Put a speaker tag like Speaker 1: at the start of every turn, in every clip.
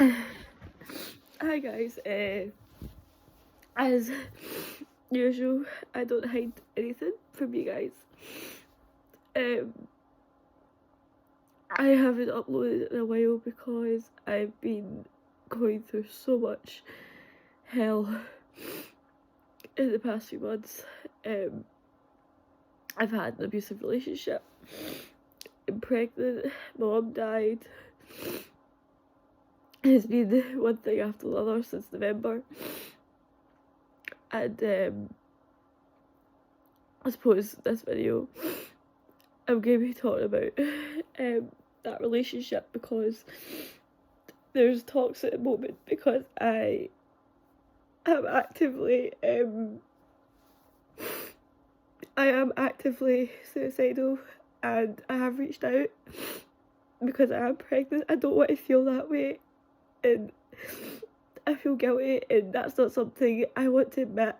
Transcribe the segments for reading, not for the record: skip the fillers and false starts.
Speaker 1: Hi guys, as usual, I don't hide anything from you guys. I haven't uploaded in a while because I've been going through so much hell in the past few months. I've had an abusive relationship, I'm pregnant, my mum died. It's been one thing after the other since November. And I suppose this video I'm going to be talking about that relationship because there's talks at the moment because I am actively suicidal, and I have reached out because I am pregnant. I don't want to feel that way, and I feel guilty, and that's not something I want to admit.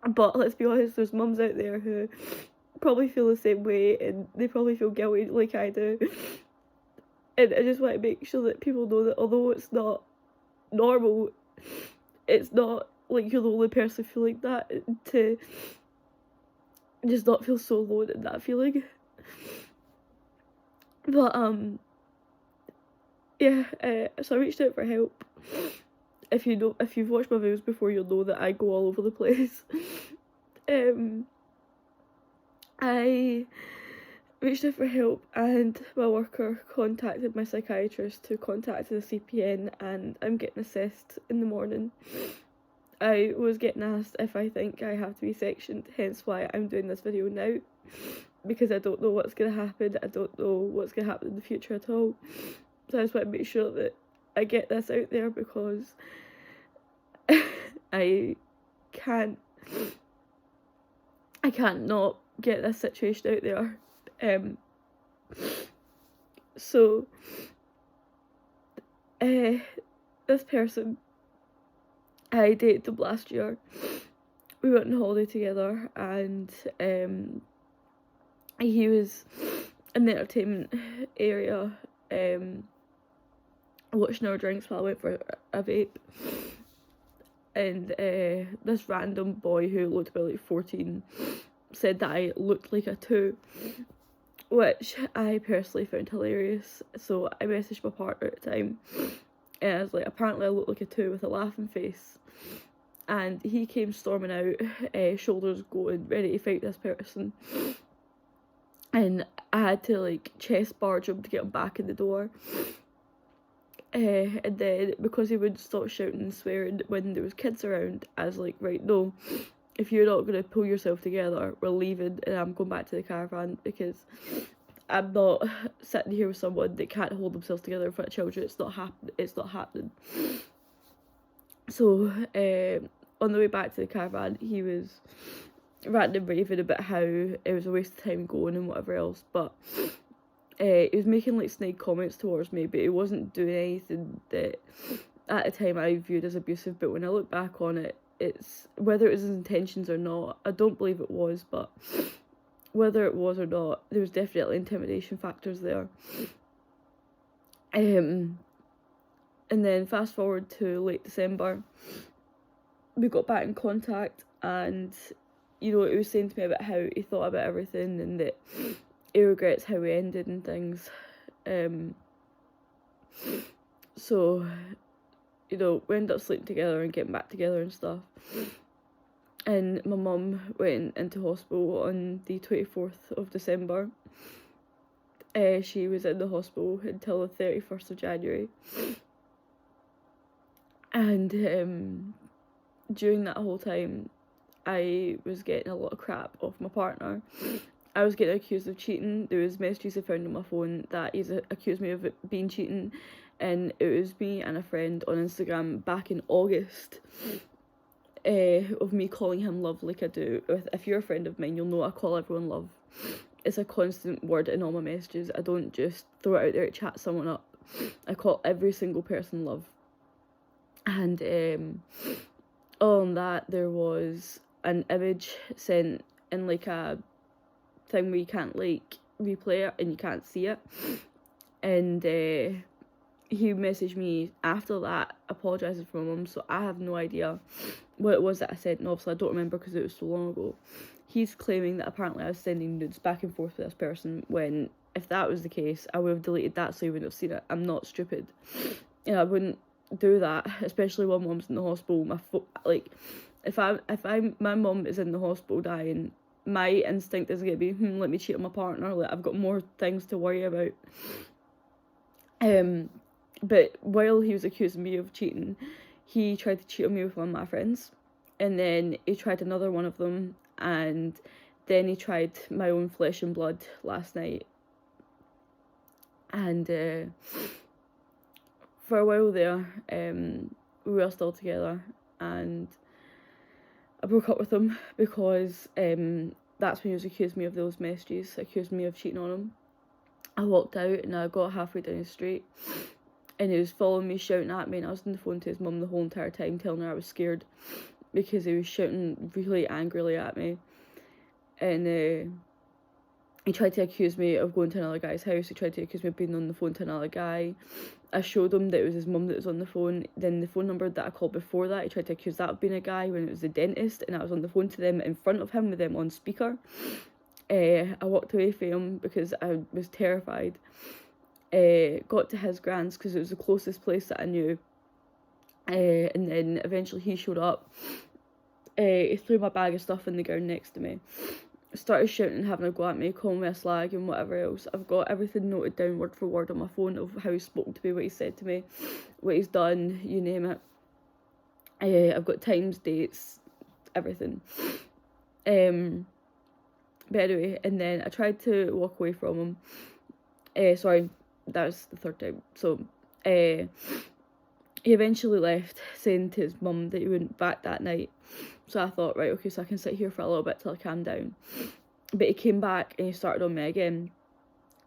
Speaker 1: But let's be honest, there's mums out there who probably feel the same way, and they probably feel guilty like I do. And I just want to make sure that people know that although it's not normal, it's not like you're the only person feeling that, to just not feel so alone in that feeling. But yeah, so I reached out for help. If you've watched my videos before, you'll know that I go all over the place. I reached out for help, and my worker contacted my psychiatrist, who contacted the CPN, and I'm getting assessed in the morning. I was getting asked if I think I have to be sectioned, hence why I'm doing this video now, because I don't know what's going to happen. I don't know what's going to happen in the future at all. So I just want to make sure that I get this out there, because I can't not get this situation out there. So this person, I dated them last year. We went on holiday together, and he was in the entertainment area watching our drinks while I went for a vape. And this random boy who looked about like 14 said that I looked like a 2, which I personally found hilarious. So I messaged my partner at the time, and I was like, apparently I look like a 2 with a laughing face. And he came storming out, shoulders going, ready to fight this person. And I had to like chest barge him to get him back in the door. And then because he wouldn't stop shouting and swearing when there was kids around, I was like, right, no, if you're not going to pull yourself together, we're leaving and I'm going back to the caravan, because I'm not sitting here with someone that can't hold themselves together in front of children. It's not happening. So on the way back to the caravan, he was ranting and raving about how it was a waste of time going and whatever else, but he was making like snide comments towards me, but he wasn't doing anything that at the time I viewed as abusive. But when I look back on it, it's whether it was his intentions or not, I don't believe it was, but whether it was or not, there was definitely intimidation factors there. And then fast forward to late December, we got back in contact, and he was saying to me about how he thought about everything and that he regrets how we ended and things. So we ended up sleeping together and getting back together and stuff. And my mum went into hospital on the 24th of December. She was in the hospital until the 31st of January. And during that whole time, I was getting a lot of crap off my partner. I was getting accused of cheating. There was messages I found on my phone that he's accused me of being cheating, and it was me and a friend on Instagram back in August of me calling him love like I do. If you're a friend of mine, you'll know I call everyone love. It's a constant word in all my messages. I don't just throw it out there to chat someone up. I call every single person love. And on that, there was an image sent in like a thing where you can't like replay it and you can't see it, and he messaged me after that apologising for my mum, so I have no idea what it was that I said, and obviously I don't remember because it was so long ago. He's claiming that apparently I was sending nudes back and forth with this person, when if that was the case, I would have deleted that so he wouldn't have seen it. I'm not stupid. And I wouldn't do that, especially when mum's in the hospital. If my mum is in the hospital dying, my instinct is going to be, let me cheat on my partner. Like, I've got more things to worry about. But while he was accusing me of cheating, he tried to cheat on me with one of my friends, and then he tried another one of them, and then he tried my own flesh and blood last night. And for a while there, we were still together, and I broke up with him because that's when he was accusing me of those messages, accused me of cheating on him. I walked out and I got halfway down the street, and he was following me, shouting at me, and I was on the phone to his mum the whole entire time, telling her I was scared, because he was shouting really angrily at me. And he tried to accuse me of going to another guy's house. He tried to accuse me of being on the phone to another guy. I showed him that it was his mum that was on the phone. Then the phone number that I called before that, he tried to accuse that of being a guy, when it was the dentist, and I was on the phone to them in front of him with them on speaker. I walked away from him because I was terrified. Got to his grand's because it was the closest place that I knew. And then eventually he showed up. He threw my bag of stuff in the ground next to me. Started shouting and having a go at me, calling me a slag and whatever else. I've got everything noted down word for word on my phone of how he's spoken to me, what he said to me, what he's done, you name it. I've got times, dates, everything. But anyway, and then I tried to walk away from him. Sorry, that was the third time. So, he eventually left, saying to his mum that he went back that night. So I thought, right, okay, so I can sit here for a little bit till I calm down. But he came back and he started on me again.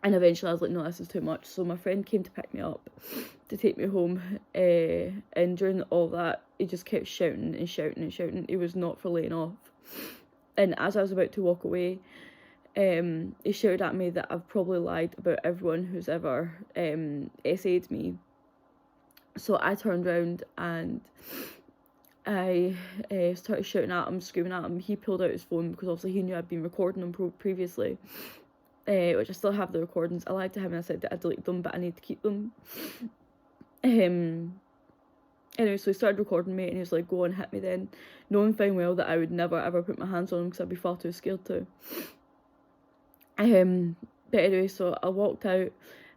Speaker 1: And eventually I was like, no, this is too much. So my friend came to pick me up to take me home. And during all that, he just kept shouting and shouting and shouting. He was not for laying off. And as I was about to walk away, he shouted at me that I've probably lied about everyone who's ever essayed me. So I turned around and I started shouting at him, screaming at him. He pulled out his phone because obviously he knew I'd been recording them previously, which I still have the recordings. I lied to him and I said that I deleted them, but I need to keep them. Anyway, so he started recording me and he was like, go on, hit me then, knowing fine well that I would never ever put my hands on him because I'd be far too scared to. But anyway, so I walked out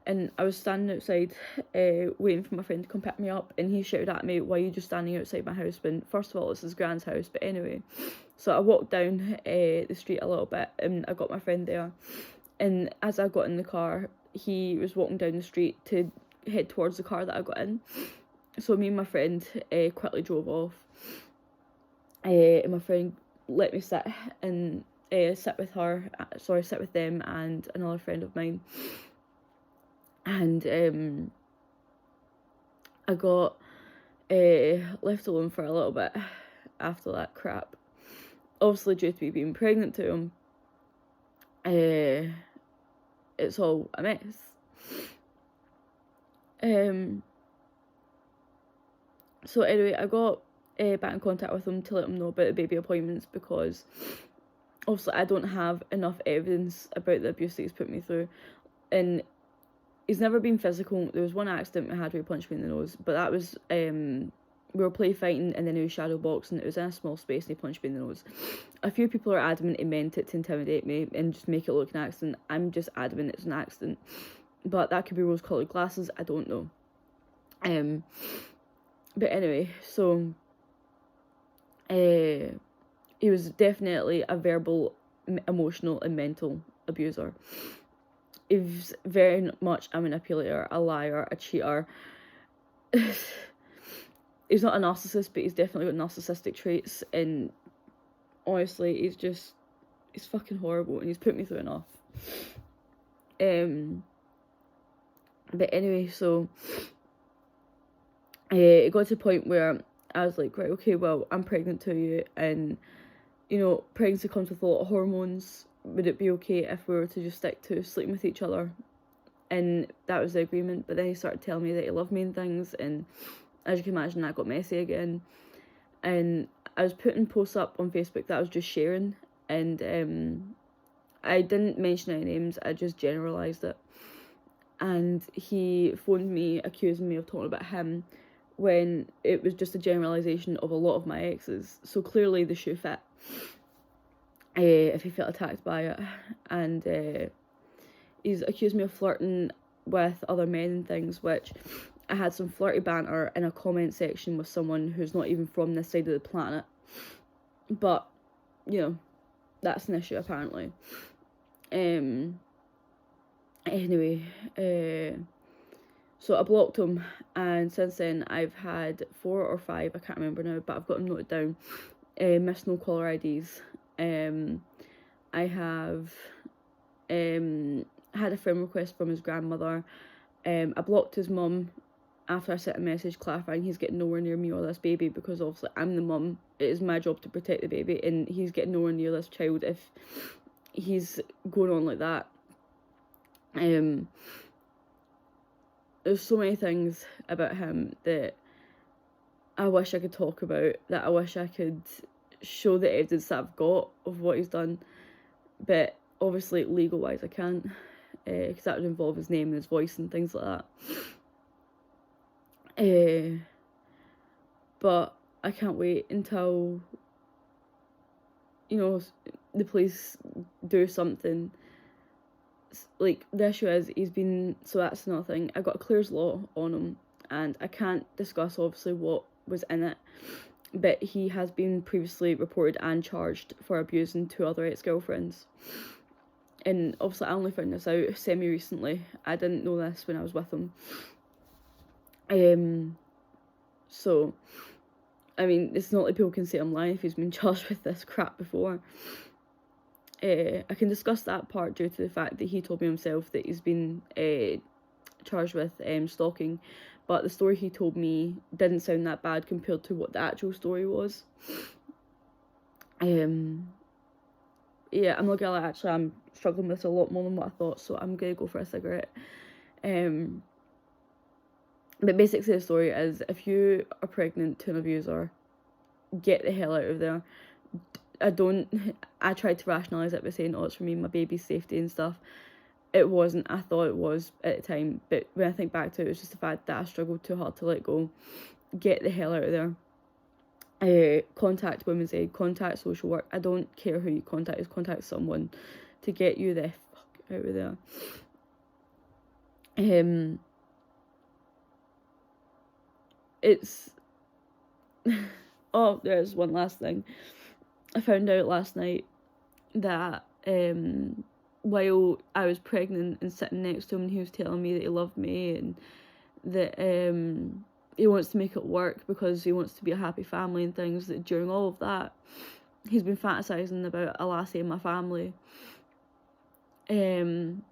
Speaker 1: and I was standing outside waiting for my friend to come pick me up, and he shouted at me, why are you just standing outside my house when, first of all, it's his grand's house. But anyway, so I walked down the street a little bit and I got my friend there, and as I got in the car, he was walking down the street to head towards the car that I got in. So me and my friend quickly drove off, and my friend let me sit with them and another friend of mine. And I got left alone for a little bit after that crap. Obviously, due to me being pregnant to him, it's all a mess. So anyway, I got back in contact with him to let him know about the baby appointments, because obviously I don't have enough evidence about the abuse that he's put me through. And he's never been physical. There was one accident we had where he punched me in the nose, but that was, we were play fighting and then he was shadow boxing. It was in a small space and he punched me in the nose. A few people are adamant he meant it to intimidate me and just make it look an accident. I'm just adamant it's an accident. But that could be rose-coloured glasses, I don't know. But anyway, so he was definitely a verbal, emotional and mental abuser. He's very much a manipulator, a liar, a cheater. He's not a narcissist, but he's definitely got narcissistic traits, and honestly, he's fucking horrible, and he's put me through enough. But anyway, so it got to the point where I was like, right, okay, well, I'm pregnant to you, and, you know, pregnancy comes with a lot of hormones. Would it be okay if we were to just stick to sleeping with each other? and that was the agreement. But then he started telling me that he loved me and things, and as you can imagine, that got messy again. And I was putting posts up on Facebook that I was just sharing, and I didn't mention any names, I just generalised it. And he phoned me accusing me of talking about him when it was just a generalisation of a lot of my exes. So clearly the shoe fit, if he felt attacked by it. And he's accused me of flirting with other men and things, which I had some flirty banter in a comment section with someone who's not even from this side of the planet. But, you know, that's an issue apparently. Anyway, so I blocked him, and since then I've had 4 or 5, I can't remember now, but I've got them noted down, missed no caller IDs. I have had a friend request from his grandmother. I blocked his mum after I sent a message clarifying he's getting nowhere near me or this baby, because obviously I'm the mum, it is my job to protect the baby, and he's getting nowhere near this child if he's going on like that. There's so many things about him that I wish I could talk about, that I wish I could show the evidence that I've got of what he's done, but obviously legal wise I can't, because that would involve his name and his voice and things like that. But I can't wait until, you know, the police do something. Like, the issue is, he's been, so that's another thing, I got a Clears Law on him, and I can't discuss obviously what was in it, but he has been previously reported and charged for abusing 2 other ex-girlfriends. And obviously I only found this out semi-recently, I didn't know this when I was with him. So, I mean, it's not like people can say I'm lying if he's been charged with this crap before. I can discuss that part due to the fact that he told me himself that he's been charged with stalking, but the story he told me didn't sound that bad compared to what the actual story was. Yeah, I'm not gonna lie, actually I'm struggling with this a lot more than what I thought, so I'm gonna go for a cigarette. But basically the story is, if you are pregnant to an abuser, get the hell out of there. I tried to rationalise it by saying, oh, it's for me, my baby's safety and stuff. It wasn't. I thought it was at the time, but when I think back to it, it was just the fact that I struggled too hard to let go. Get the hell out of there. Contact Women's Aid, contact social work. I don't care who you contact, is contact someone to get you the fuck out of there. It's oh, there's one last thing. I found out last night that while I was pregnant and sitting next to him, and he was telling me that he loved me and that he wants to make it work because he wants to be a happy family and things, that during all of that he's been fantasizing about a lassie in my family, and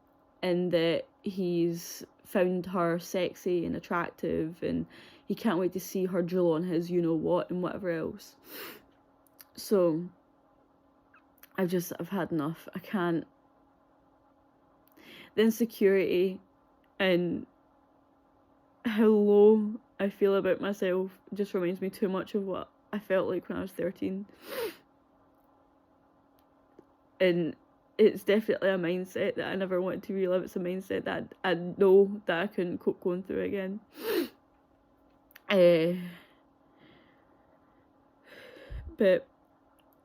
Speaker 1: that he's found her sexy and attractive and he can't wait to see her drill on his you know what and whatever else. So I've had enough. I can't. The insecurity and how low I feel about myself just reminds me too much of what I felt like when I was 13. And it's definitely a mindset that I never wanted to relive. It's a mindset that I know that I couldn't cope going through again. But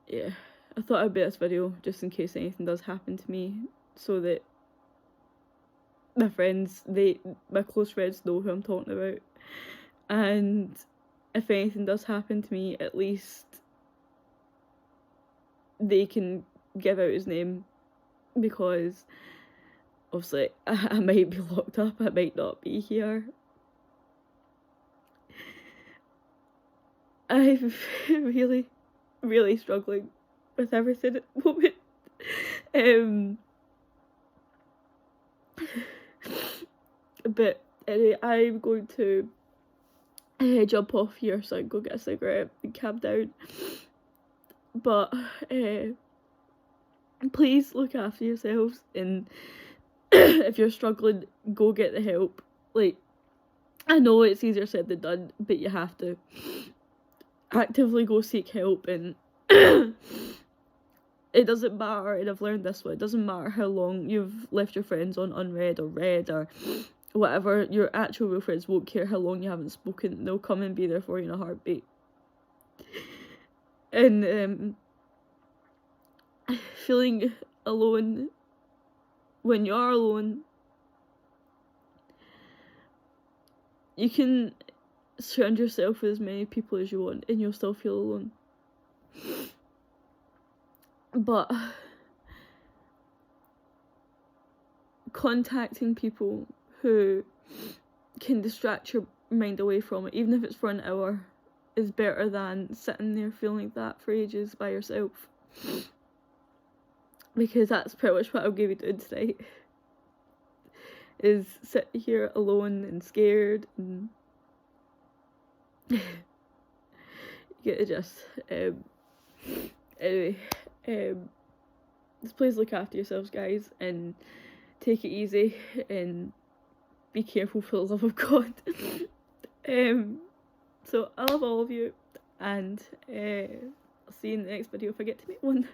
Speaker 1: yeah, I thought I'd make this video just in case anything does happen to me, so that my friends, my close friends know who I'm talking about, and if anything does happen to me, at least they can give out his name, because obviously I might be locked up, I might not be here. I'm really struggling with everything at the moment. But anyway, I'm going to jump off here so I can go get a cigarette and calm down. But please look after yourselves and if you're struggling, go get the help. Like, I know it's easier said than done, but you have to actively go seek help. And it doesn't matter, and I've learned this one, it doesn't matter how long you've left your friends on unread or read or whatever, your actual real friends won't care how long you haven't spoken. They'll come and be there for you in a heartbeat. And feeling alone when you are alone, you can surround yourself with as many people as you want and you'll still feel alone. But contacting people who can distract your mind away from it, even if it's for an hour, is better than sitting there feeling like that for ages by yourself. Because that's pretty much what I'm going to be doing tonight. Is sit here alone and scared and you get the gist. Anyway, just please look after yourselves, guys, and take it easy and be careful for the love of God. So I love all of you, and I'll see you in the next video if I get to make one.